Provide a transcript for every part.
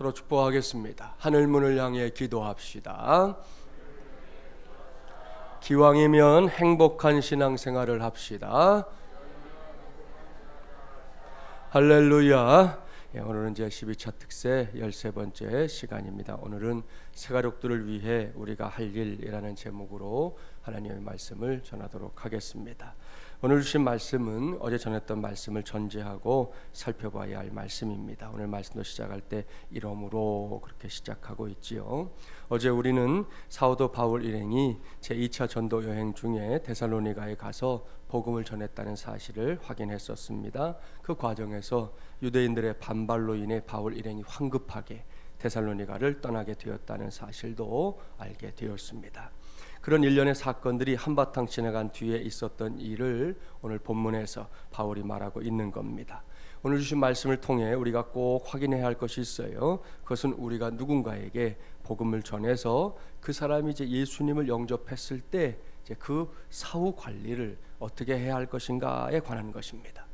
서로 축복하겠습니다. 하늘 문을 향해 기도합시다. 기왕이면 행복한 신앙생활을 합시다. 할렐루야. 오늘은 이제 12차 특세 13번째 시간입니다. 오늘은 새가족들을 위해 우리가 할 일이라는 제목으로 하나님의 말씀을 전하도록 하겠습니다. 오늘 주신 말씀은 어제 전했던 말씀을 전제하고 살펴봐야 할 말씀입니다. 오늘 말씀도 시작할 때 이러므로 그렇게 시작하고 있지요. 어제 우리는 사도 바울 일행이 제2차 전도 여행 중에 데살로니가에 가서 복음을 전했다는 사실을 확인했었습니다. 그 과정에서 유대인들의 반발로 인해 바울 일행이 황급하게 데살로니가를 떠나게 되었다는 사실도 알게 되었습니다. 그런 일련의 사건들이 한바탕 지나간 뒤에 있었던 일을 오늘 본문에서 바울이 말하고 있는 겁니다. 오늘 주신 말씀을 통해 우리가 꼭 확인해야 할 것이 있어요. 그것은 우리가 누군가에게 복음을 전해서 그 사람이 이제 예수님을 영접했을 때 이제 그 사후 관리를 어떻게 해야 할 것인가에 관한 것입니다.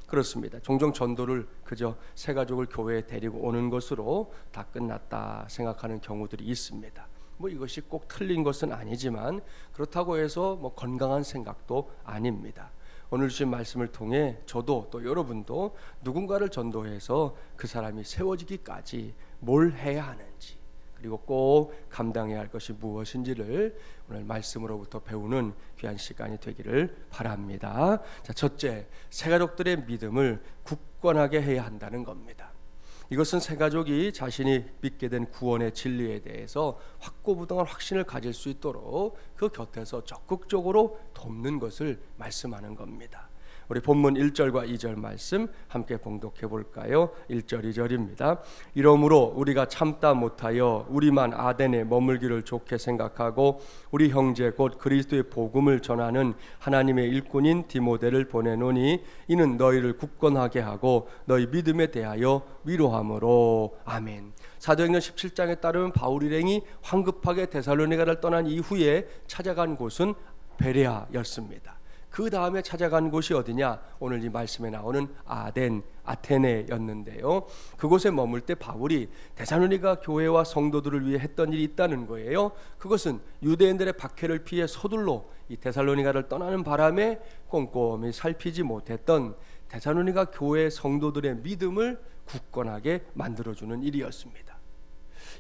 그렇습니다. 종종 전도를 그저 새 가족을 교회에 데리고 오는 것으로 다 끝났다 생각하는 경우들이 있습니다. 이것이 꼭 틀린 것은 아니지만 그렇다고 해서 건강한 생각도 아닙니다. 오늘 주신 말씀을 통해 저도 또 여러분도 누군가를 전도해서 그 사람이 세워지기까지 뭘 해야 하는지, 그리고 꼭 감당해야 할 것이 무엇인지를 오늘 말씀으로부터 배우는 귀한 시간이 되기를 바랍니다. 자, 첫째, 새가족들의 믿음을 굳건하게 해야 한다는 겁니다. 이것은 새가족이 자신이 믿게 된 구원의 진리에 대해서 확고부동한 확신을 가질 수 있도록 그 곁에서 적극적으로 돕는 것을 말씀하는 겁니다. 우리 본문 1절과 2절 말씀 함께 봉독해 볼까요? 1절 2절입니다. 이러므로 우리가 참다 못하여 우리만 아덴에 머물기를 좋게 생각하고 우리 형제 곧 그리스도의 복음을 전하는 하나님의 일꾼인 디모데를 보내노니 이는 너희를 굳건하게 하고 너희 믿음에 대하여 위로함으로. 아멘. 사도행전 17장에 따르면 바울 일행이 황급하게 데살로니가를 떠난 이후에 찾아간 곳은 베레아였습니다. 그 다음에 찾아간 곳이 어디냐? 오늘 이 말씀에 나오는 아테네였는데요. 그곳에 머물 때 바울이 데살로니가 교회와 성도들을 위해 했던 일이 있다는 거예요. 그것은 유대인들의 박해를 피해 서둘러 이 데살로니가를 떠나는 바람에 꼼꼼히 살피지 못했던 데살로니가 교회 성도들의 믿음을 굳건하게 만들어주는 일이었습니다.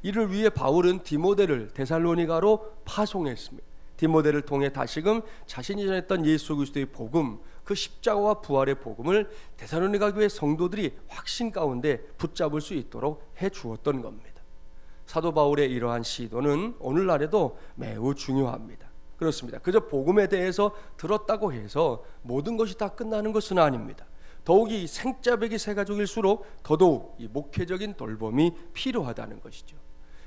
이를 위해 바울은 디모데를 데살로니가로 파송했습니다. 디모데를 통해 다시금 자신이 전했던 예수 그리스도의 복음, 그 십자가와 부활의 복음을 데살로니가 교회 성도들이 확신 가운데 붙잡을 수 있도록 해 주었던 겁니다. 사도 바울의 이러한 시도는 오늘날에도 매우 중요합니다. 그렇습니다. 그저 복음에 대해서 들었다고 해서 모든 것이 다 끝나는 것은 아닙니다. 더욱이 생짜배기 새가족일수록 더더욱 이 목회적인 돌봄이 필요하다는 것이죠.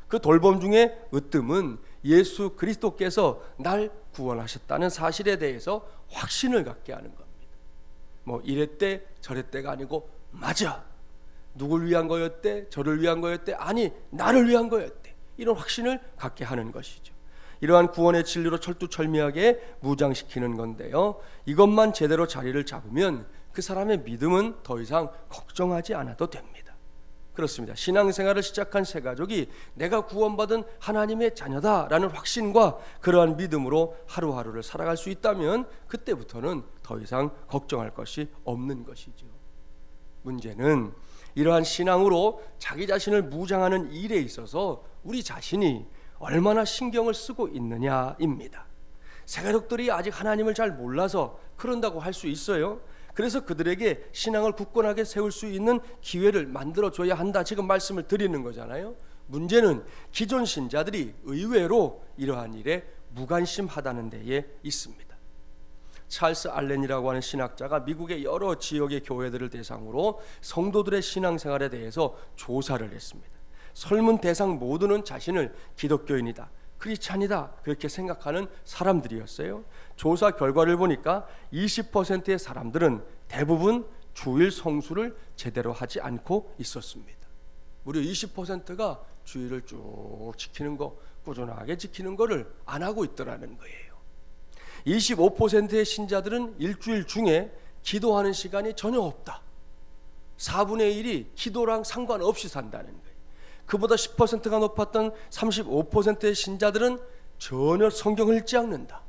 그 돌봄 중에 으뜸은 예수 그리스도께서 날 구원하셨다는 사실에 대해서 확신을 갖게 하는 겁니다. 이랬대 저랬대가 아니고 맞아, 누굴 위한 거였대, 저를 위한 거였대, 아니 나를 위한 거였대, 이런 확신을 갖게 하는 것이죠. 이러한 구원의 진리로 철두철미하게 무장시키는 건데요, 이것만 제대로 자리를 잡으면 그 사람의 믿음은 더 이상 걱정하지 않아도 됩니다. 그렇습니다. 신앙생활을 시작한 새가족이 내가 구원받은 하나님의 자녀다라는 확신과 그러한 믿음으로 하루하루를 살아갈 수 있다면 그때부터는 더 이상 걱정할 것이 없는 것이죠. 문제는 이러한 신앙으로 자기 자신을 무장하는 일에 있어서 우리 자신이 얼마나 신경을 쓰고 있느냐입니다. 새가족들이 아직 하나님을 잘 몰라서 그런다고 할 수 있어요. 그래서 그들에게 신앙을 굳건하게 세울 수 있는 기회를 만들어줘야 한다, 지금 말씀을 드리는 거잖아요. 문제는 기존 신자들이 의외로 이러한 일에 무관심하다는 데에 있습니다. 찰스 알렌이라고 하는 신학자가 미국의 여러 지역의 교회들을 대상으로 성도들의 신앙생활에 대해서 조사를 했습니다. 설문 대상 모두는 자신을 기독교인이다, 크리스찬이다 그렇게 생각하는 사람들이었어요. 조사 결과를 보니까 20%의 사람들은 대부분 주일 성수를 제대로 하지 않고 있었습니다. 무려 20%가 주일을 쭉 지키는 거, 꾸준하게 지키는 거를 안 하고 있더라는 거예요. 25%의 신자들은 일주일 중에 기도하는 시간이 전혀 없다. 4분의 1이 기도랑 상관없이 산다는 거예요. 그보다 10%가 높았던 35%의 신자들은 전혀 성경을 읽지 않는다.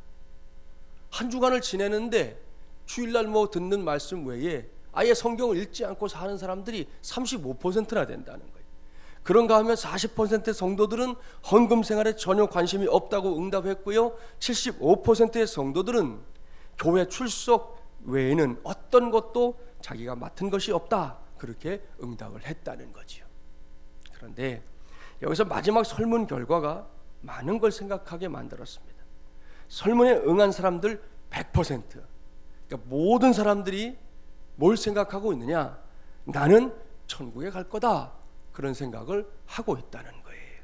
한 주간을 지내는데 주일날 뭐 듣는 말씀 외에 아예 성경을 읽지 않고 사는 사람들이 35%나 된다는 거예요. 그런가 하면 40%의 성도들은 헌금 생활에 전혀 관심이 없다고 응답했고요, 75%의 성도들은 교회 출석 외에는 어떤 것도 자기가 맡은 것이 없다, 그렇게 응답을 했다는 거지요. 그런데 여기서 마지막 설문 결과가 많은 걸 생각하게 만들었습니다. 설문에 응한 사람들 100%, 그러니까 모든 사람들이 뭘 생각하고 있느냐? 나는 천국에 갈 거다, 그런 생각을 하고 있다는 거예요.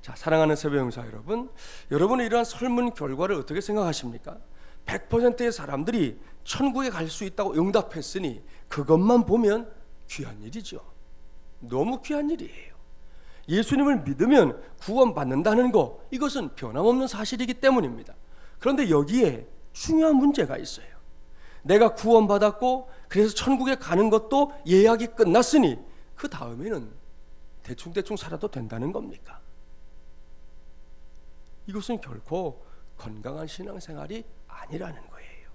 자, 사랑하는 세배용사 여러분, 여러분은 이러한 설문 결과를 어떻게 생각하십니까? 100%의 사람들이 천국에 갈 수 있다고 응답했으니 그것만 보면 귀한 일이죠. 너무 귀한 일이에요. 예수님을 믿으면 구원받는다는 거, 이것은 변함없는 사실이기 때문입니다. 그런데 여기에 중요한 문제가 있어요. 내가 구원받았고 그래서 천국에 가는 것도 예약이 끝났으니 그 다음에는 대충 살아도 된다는 겁니까? 이것은 결코 건강한 신앙생활이 아니라는 거예요.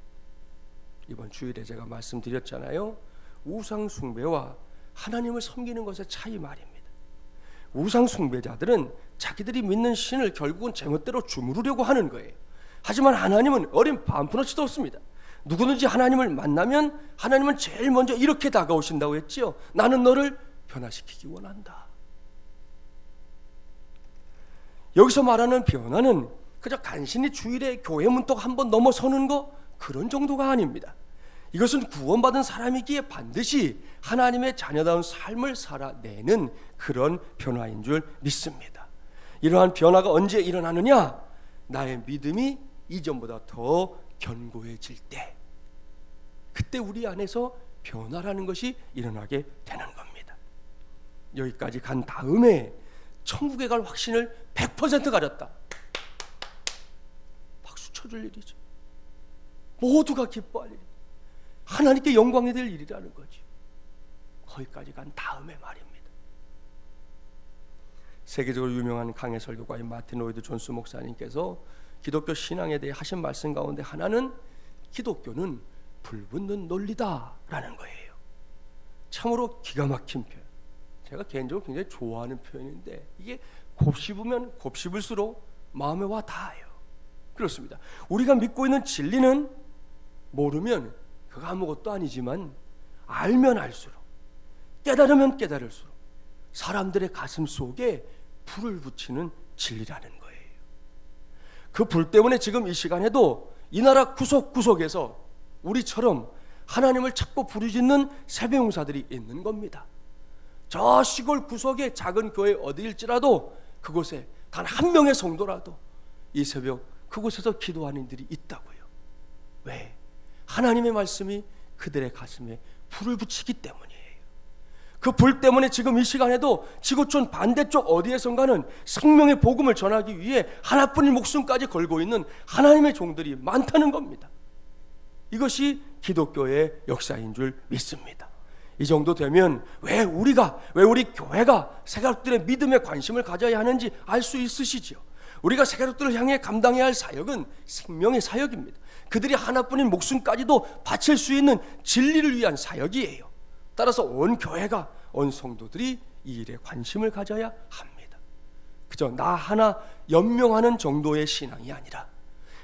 이번 주일에 제가 말씀드렸잖아요. 우상 숭배와 하나님을 섬기는 것의 차이 말입니다. 우상 숭배자들은 자기들이 믿는 신을 결국은 제멋대로 주무르려고 하는 거예요. 하지만 하나님은 어린 반푼어치도 없습니다. 누구든지 하나님을 만나면 하나님은 제일 먼저 이렇게 다가오신다고 했지요. 나는 너를 변화시키기 원한다. 여기서 말하는 변화는 그저 간신히 주일에 교회 문턱 한번 넘어서는 거, 그런 정도가 아닙니다. 이것은 구원받은 사람이기에 반드시 하나님의 자녀다운 삶을 살아내는 그런 변화인 줄 믿습니다. 이러한 변화가 언제 일어나느냐? 나의 믿음이 이전보다 더 견고해질 때, 그때 우리 안에서 변화라는 것이 일어나게 되는 겁니다. 여기까지 간 다음에 천국에 갈 확신을 100% 가졌다. 박수 쳐줄 일이죠. 모두가 기뻐할 일이죠. 하나님께 영광이 될 일이라는 거죠. 거기까지 간 다음에 말입니다. 세계적으로 유명한 강해 설교가인 마틴 로이드 존스 목사님께서 기독교 신앙에 대해 하신 말씀 가운데 하나는 기독교는 불붙는 논리다라는 거예요. 참으로 기가 막힌 표현. 제가 개인적으로 굉장히 좋아하는 표현인데 이게 곱씹으면 곱씹을수록 마음에 와 닿아요. 그렇습니다. 우리가 믿고 있는 진리는 모르면 그거 아무것도 아니지만 알면 알수록, 깨달으면 깨달을수록 사람들의 가슴 속에 불을 붙이는 진리라는 거예요. 그 불 때문에 지금 이 시간에도 이 나라 구석구석에서 우리처럼 하나님을 찾고 부르짖는 세배용사들이 있는 겁니다. 저 시골 구석의 작은 교회 어디일지라도 그곳에 단 한 명의 성도라도 이 새벽 그곳에서 기도하는 이들이 있다고요. 왜? 하나님의 말씀이 그들의 가슴에 불을 붙이기 때문이에요. 그 불 때문에 지금 이 시간에도 지구촌 반대쪽 어디에선가는 생명의 복음을 전하기 위해 하나뿐인 목숨까지 걸고 있는 하나님의 종들이 많다는 겁니다. 이것이 기독교의 역사인 줄 믿습니다. 이 정도 되면 왜 우리 교회가 세가족들의 믿음에 관심을 가져야 하는지 알 수 있으시죠. 우리가 세가족들을 향해 감당해야 할 사역은 생명의 사역입니다. 그들이 하나뿐인 목숨까지도 바칠 수 있는 진리를 위한 사역이에요. 따라서 온 교회가, 온 성도들이 이 일에 관심을 가져야 합니다. 그저 나 하나 연명하는 정도의 신앙이 아니라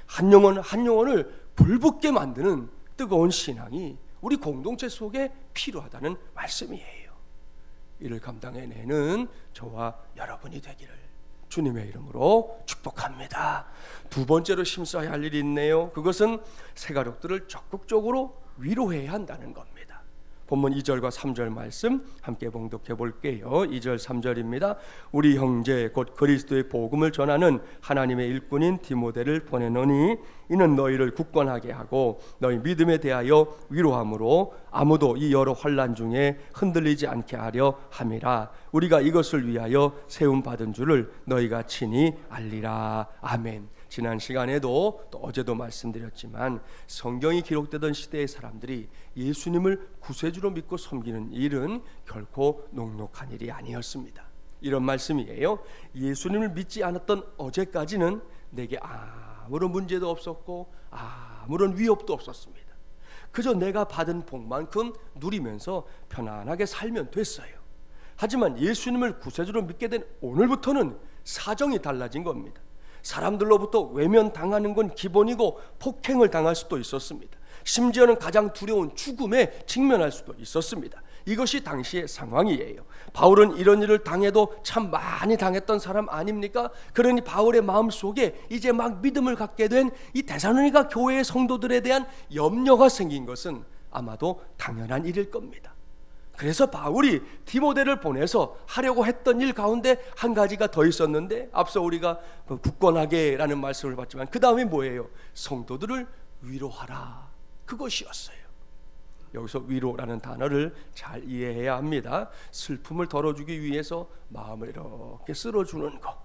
한 영혼을 불붙게 만드는 뜨거운 신앙이 우리 공동체 속에 필요하다는 말씀이에요. 이를 감당해내는 저와 여러분이 되기를 주님의 이름으로 축복합니다. 두 번째로 심사해야 할 일이 있네요. 그것은 세가족들을 적극적으로 위로해야 한다는 겁니다. 본문 2절과 3절 말씀 함께 봉독해 볼게요. 2절 3절입니다. 우리 형제 곧 그리스도의 복음을 전하는 하나님의 일꾼인 디모데를 보내노니 이는 너희를 굳건하게 하고 너희 믿음에 대하여 위로함으로 아무도 이 여러 환난 중에 흔들리지 않게 하려 함이라. 우리가 이것을 위하여 세움 받은 줄을 너희가 친히 알리라. 아멘. 지난 시간에도 또 어제도 말씀드렸지만 성경이 기록되던 시대의 사람들이 예수님을 구세주로 믿고 섬기는 일은 결코 녹록한 일이 아니었습니다. 이런 말씀이에요. 예수님을 믿지 않았던 어제까지는 내게 아무런 문제도 없었고 아무런 위협도 없었습니다. 그저 내가 받은 복만큼 누리면서 편안하게 살면 됐어요. 하지만 예수님을 구세주로 믿게 된 오늘부터는 사정이 달라진 겁니다. 사람들로부터 외면당하는 건 기본이고 폭행을 당할 수도 있었습니다. 심지어는 가장 두려운 죽음에 직면할 수도 있었습니다. 이것이 당시의 상황이에요. 바울은 이런 일을 당해도 참 많이 당했던 사람 아닙니까? 그러니 바울의 마음속에 이제 막 믿음을 갖게 된 이 데살로니가 교회의 성도들에 대한 염려가 생긴 것은 아마도 당연한 일일 겁니다. 그래서 바울이 디모데를 보내서 하려고 했던 일 가운데 한 가지가 더 있었는데, 앞서 우리가 굳건하게라는 말씀을 봤지만 그 다음에 뭐예요? 성도들을 위로하라, 그것이었어요. 여기서 위로라는 단어를 잘 이해해야 합니다. 슬픔을 덜어주기 위해서 마음을 이렇게 쓸어주는 것,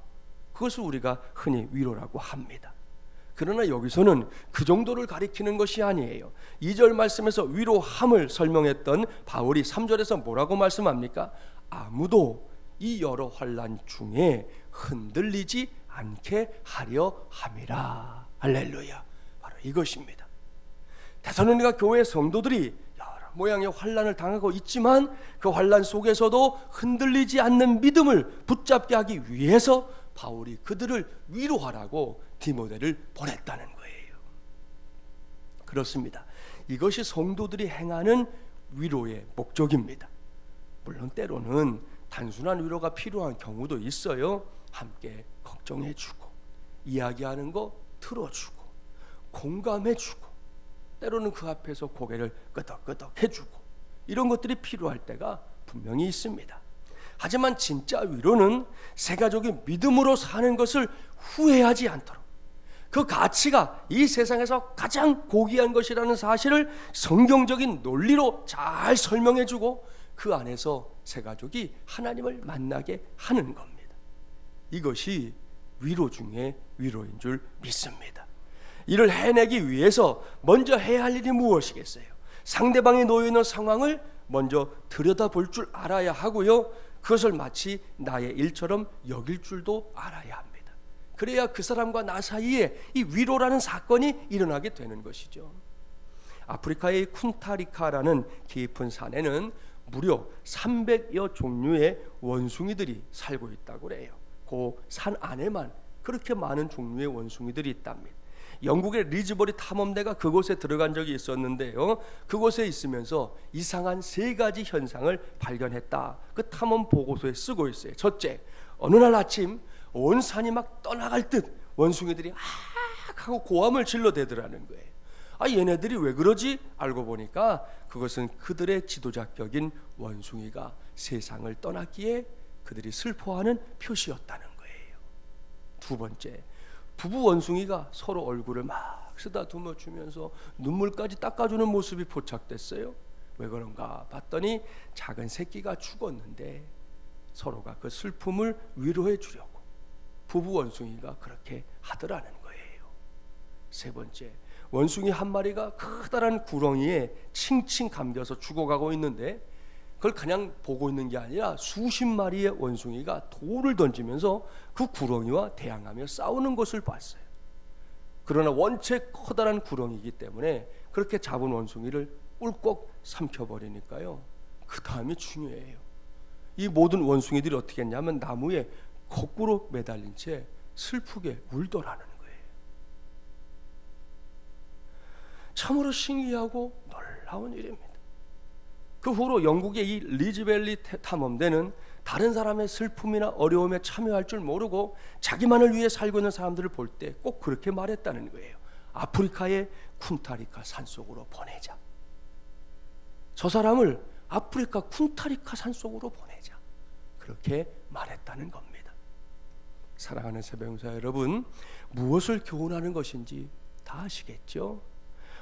그것을 우리가 흔히 위로라고 합니다. 그러나 여기서는 그 정도를 가리키는 것이 아니에요. 2절 말씀에서 위로함을 설명했던 바울이 3절에서 뭐라고 말씀합니까? 아무도 이 여러 환난 중에 흔들리지 않게 하려 함이라. 할렐루야. 바로 이것입니다. 데살로니가 교회 성도들이 여러 모양의 환난을 당하고 있지만 그 환난 속에서도 흔들리지 않는 믿음을 붙잡게 하기 위해서 바울이 그들을 위로하라고 디모데를 보냈다는 거예요. 그렇습니다. 이것이 성도들이 행하는 위로의 목적입니다. 물론 때로는 단순한 위로가 필요한 경우도 있어요. 함께 걱정해주고, 이야기하는 거 들어주고, 공감해주고, 때로는 그 앞에서 고개를 끄덕끄덕 해주고, 이런 것들이 필요할 때가 분명히 있습니다. 하지만 진짜 위로는 새 가족이 믿음으로 사는 것을 후회하지 않도록, 그 가치가 이 세상에서 가장 고귀한 것이라는 사실을 성경적인 논리로 잘 설명해주고 그 안에서 새 가족이 하나님을 만나게 하는 겁니다. 이것이 위로 중에 위로인 줄 믿습니다. 이를 해내기 위해서 먼저 해야 할 일이 무엇이겠어요? 상대방이 놓여 있는 상황을 먼저 들여다볼 줄 알아야 하고요, 그것을 마치 나의 일처럼 여길 줄도 알아야 합니다. 그래야 그 사람과 나 사이에 이 위로라는 사건이 일어나게 되는 것이죠. 아프리카의 쿤타리카라는 깊은 산에는 무려 300여 종류의 원숭이들이 살고 있다고 그래요. 그 산 안에만 그렇게 많은 종류의 원숭이들이 있답니다. 영국의 리즈버리 탐험대가 그곳에 들어간 적이 있었는데요, 그곳에 있으면서 이상한 3가지 현상을 발견했다. 그 탐험 보고서에 쓰고 있어요. 첫째, 어느 날 아침 온 산이 막 떠나갈 듯 원숭이들이 악 하고 고함을 질러대더라는 거예요. 얘네들이 왜 그러지? 알고 보니까 그것은 그들의 지도자격인 원숭이가 세상을 떠났기에 그들이 슬퍼하는 표시였다는 거예요. 두 번째, 부부 원숭이가 서로 얼굴을 막 쓰다듬어 주면서 눈물까지 닦아주는 모습이 포착됐어요. 왜 그런가 봤더니 작은 새끼가 죽었는데 서로가 그 슬픔을 위로해 주려고 부부 원숭이가 그렇게 하더라는 거예요. 세 번째, 원숭이 한 마리가 커다란 구렁이에 칭칭 감겨서 죽어가고 있는데 그걸 그냥 보고 있는 게 아니라 수십 마리의 원숭이가 돌을 던지면서 그 구렁이와 대항하며 싸우는 것을 봤어요. 그러나 원체 커다란 구렁이기 때문에 그렇게 잡은 원숭이를 꿀꺽 삼켜버리니까요, 그 다음이 중요해요. 이 모든 원숭이들이 어떻게 했냐면 나무에 거꾸로 매달린 채 슬프게 울더라는 거예요. 참으로 신기하고 놀라운 일입니다. 그 후로 영국의 이 리즈벨리 탐험대는 다른 사람의 슬픔이나 어려움에 참여할 줄 모르고 자기만을 위해 살고 있는 사람들을 볼 때 꼭 그렇게 말했다는 거예요. 아프리카의 쿤타리카 산속으로 보내자. 저 사람을 아프리카 쿤타리카 산속으로 보내자. 그렇게 말했다는 겁니다. 사랑하는 새벽용사 여러분, 무엇을 교훈하는 것인지 다 아시겠죠?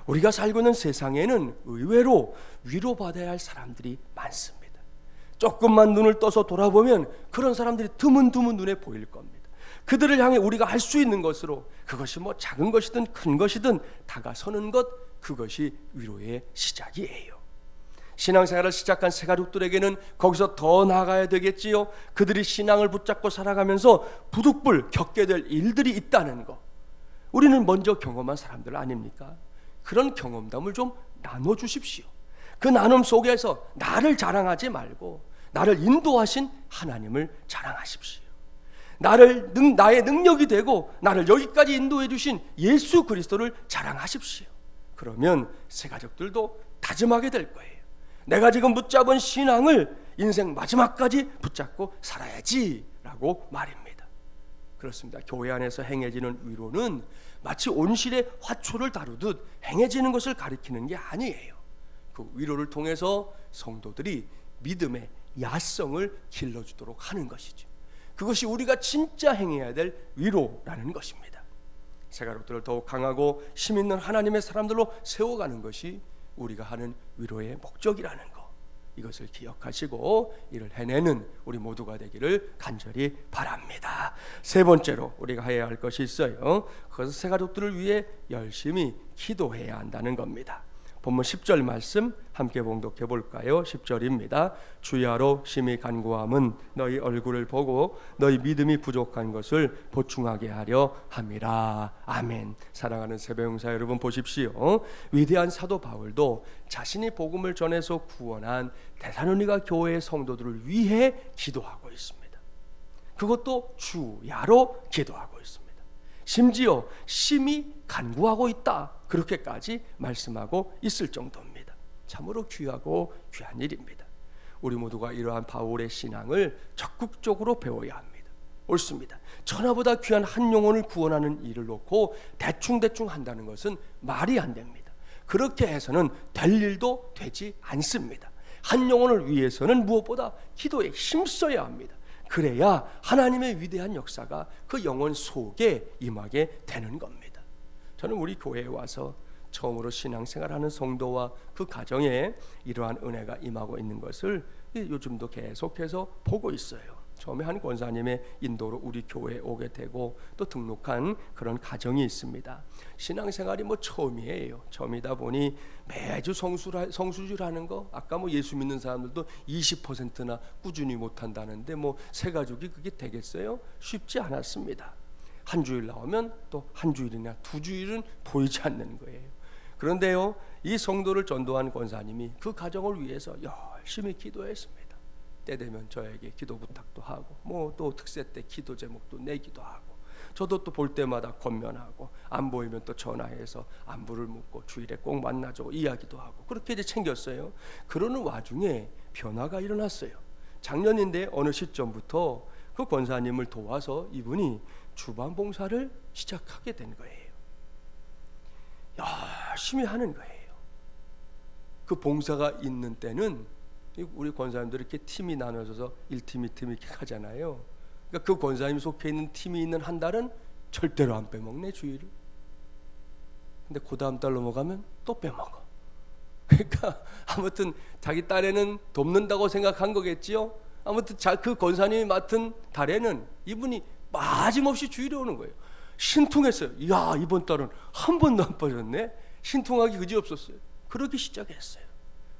우리가 살고 있는 세상에는 의외로 위로받아야 할 사람들이 많습니다. 조금만 눈을 떠서 돌아보면 그런 사람들이 드문드문 눈에 보일 겁니다. 그들을 향해 우리가 할 수 있는 것으로, 그것이 뭐 작은 것이든 큰 것이든 다가서는 것, 그것이 위로의 시작이에요. 신앙생활을 시작한 새 가족들에게는 거기서 더 나아가야 되겠지요. 그들이 신앙을 붙잡고 살아가면서 부득불 겪게 될 일들이 있다는 것, 우리는 먼저 경험한 사람들 아닙니까? 그런 경험담을 좀 나눠주십시오. 그 나눔 속에서 나를 자랑하지 말고 나를 인도하신 하나님을 자랑하십시오. 나의 능력이 되고 나를 여기까지 인도해 주신 예수 그리스도를 자랑하십시오. 그러면 새 가족들도 다짐하게 될 거예요. 내가 지금 붙잡은 신앙을 인생 마지막까지 붙잡고 살아야지 라고 말입니다. 그렇습니다. 교회 안에서 행해지는 위로는 마치 온실의 화초를 다루듯 행해지는 것을 가리키는 게 아니에요. 그 위로를 통해서 성도들이 믿음의 야성을 길러주도록 하는 것이죠. 그것이 우리가 진짜 행해야 될 위로라는 것입니다. 새 가족들을 더욱 강하고 힘 있는 하나님의 사람들로 세워가는 것이 우리가 하는 위로의 목적이라는 것, 이것을 기억하시고 이를 해내는 우리 모두가 되기를 간절히 바랍니다. 세 번째로 우리가 해야 할 것이 있어요. 그것은 새 가족들을 위해 열심히 기도해야 한다는 겁니다. 본문 10절 말씀 함께 봉독해 볼까요? 10절입니다. 주야로 심히 간구함은 너희 얼굴을 보고 너희 믿음이 부족한 것을 보충하게 하려 함이라. 아멘. 사랑하는 새벽용사 여러분, 보십시오. 위대한 사도 바울도 자신이 복음을 전해서 구원한 데살로니가 교회의 성도들을 위해 기도하고 있습니다. 그것도 주야로 기도하고 있습니다. 심지어 심히 간구하고 있다, 그렇게까지 말씀하고 있을 정도입니다. 참으로 귀하고 귀한 일입니다. 우리 모두가 이러한 바울의 신앙을 적극적으로 배워야 합니다. 옳습니다. 천하보다 귀한 한 영혼을 구원하는 일을 놓고 대충대충 한다는 것은 말이 안 됩니다. 그렇게 해서는 될 일도 되지 않습니다. 한 영혼을 위해서는 무엇보다 기도에 힘써야 합니다. 그래야 하나님의 위대한 역사가 그 영혼 속에 임하게 되는 겁니다. 저는 우리 교회에 와서 처음으로 신앙생활하는 성도와 그 가정에 이러한 은혜가 임하고 있는 것을 요즘도 계속해서 보고 있어요. 처음에 한 권사님의 인도로 우리 교회에 오게 되고 또 등록한 그런 가정이 있습니다. 신앙생활이 뭐 처음이에요. 처음이다 보니 매주 성수주라는 거, 아까 뭐 예수 믿는 사람들도 20%나 꾸준히 못한다는데 뭐 새 가족이 그게 되겠어요? 쉽지 않았습니다. 한 주일 나오면 또 한 주일이나 두 주일은 보이지 않는 거예요. 그런데요, 이 성도를 전도한 권사님이 그 가정을 위해서 열심히 기도했습니다. 때 되면 저에게 기도 부탁도 하고 뭐 또 특세 때 기도 제목도 내기도 하고, 저도 또 볼 때마다 권면하고 안 보이면 또 전화해서 안부를 묻고 주일에 꼭 만나자고 이야기도 하고 그렇게 이제 챙겼어요. 그러는 와중에 변화가 일어났어요. 작년인데 어느 시점부터 그 권사님을 도와서 이분이 주방 봉사를 시작하게 된 거예요. 열심히 하는 거예요. 그 봉사가 있는 때는 우리 권사님들이 이렇게 팀이 나눠져서 1팀, 2팀 이렇게 하잖아요. 그러니까 그 권사님이 속해 있는 팀이 있는 한 달은 절대로 안 빼먹네, 주일을. 근데 그 다음 달 넘어가면 또 빼먹어. 그러니까 아무튼 자기 딸에는 돕는다고 생각한 거겠지요. 아무튼 그 권사님이 맡은 달에는 이분이 빠짐없이 주일에 오는 거예요. 신통했어요. 야, 이번 달은 한 번도 안 빠졌네. 신통하기 그지없었어요. 그러기 시작했어요.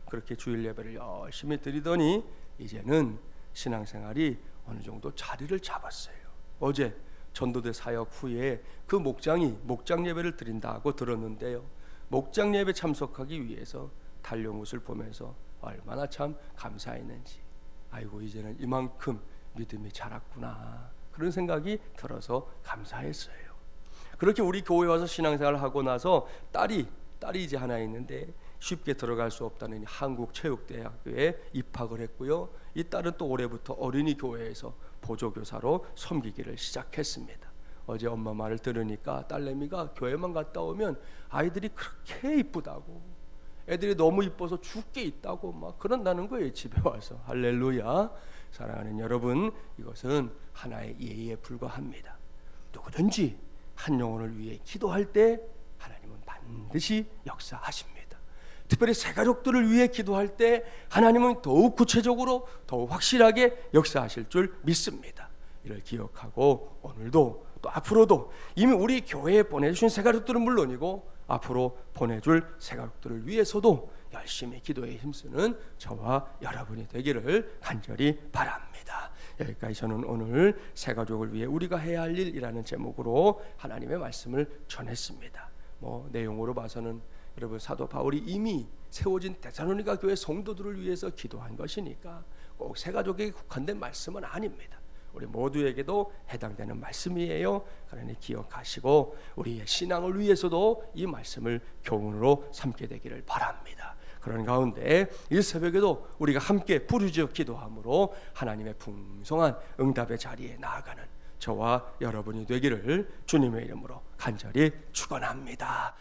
그렇게 주일 예배를 열심히 드리더니 이제는 신앙생활이 어느 정도 자리를 잡았어요. 어제 전도대 사역 후에 그 목장이 목장 예배를 드린다고 들었는데요, 목장 예배 참석하기 위해서 달려온 것을 보면서 얼마나 참 감사했는지, 아이고 이제는 이만큼 믿음이 자랐구나, 그런 생각이 들어서 감사했어요. 그렇게 우리 교회 와서 신앙생활을 하고 나서 딸이 이제 하나 있는데 쉽게 들어갈 수 없다는 한국체육대학교에 입학을 했고요. 이 딸은 또 올해부터 어린이 교회에서 보조교사로 섬기기를 시작했습니다. 어제 엄마 말을 들으니까 딸내미가 교회만 갔다 오면 아이들이 그렇게 이쁘다고, 애들이 너무 이뻐서 죽게 있다고 막 그런다는 거예요, 집에 와서. 할렐루야. 사랑하는 여러분, 이것은 하나의 예의에 불과합니다. 누구든지 한 영혼을 위해 기도할 때 하나님은 반드시 역사하십니다. 특별히 새 가족들을 위해 기도할 때 하나님은 더욱 구체적으로 더욱 확실하게 역사하실 줄 믿습니다. 이를 기억하고 오늘도 또 앞으로도 이미 우리 교회에 보내주신 새가족들은 물론이고 앞으로 보내줄 새가족들을 위해서도 열심히 기도에 힘쓰는 저와 여러분이 되기를 간절히 바랍니다. 여기까지 저는 오늘 새가족을 위해 우리가 해야 할 일이라는 제목으로 하나님의 말씀을 전했습니다. 내용으로 봐서는 여러분 사도 바울이 이미 세워진 데살로니가 교회 성도들을 위해서 기도한 것이니까 꼭 새가족에게 국한된 말씀은 아닙니다. 우리 모두에게도 해당되는 말씀이에요. 그러니 기억하시고 우리의 신앙을 위해서도 이 말씀을 교훈으로 삼게 되기를 바랍니다. 그런 가운데 이 새벽에도 우리가 함께 부르짖어 기도함으로 하나님의 풍성한 응답의 자리에 나아가는 저와 여러분이 되기를 주님의 이름으로 간절히 축원합니다.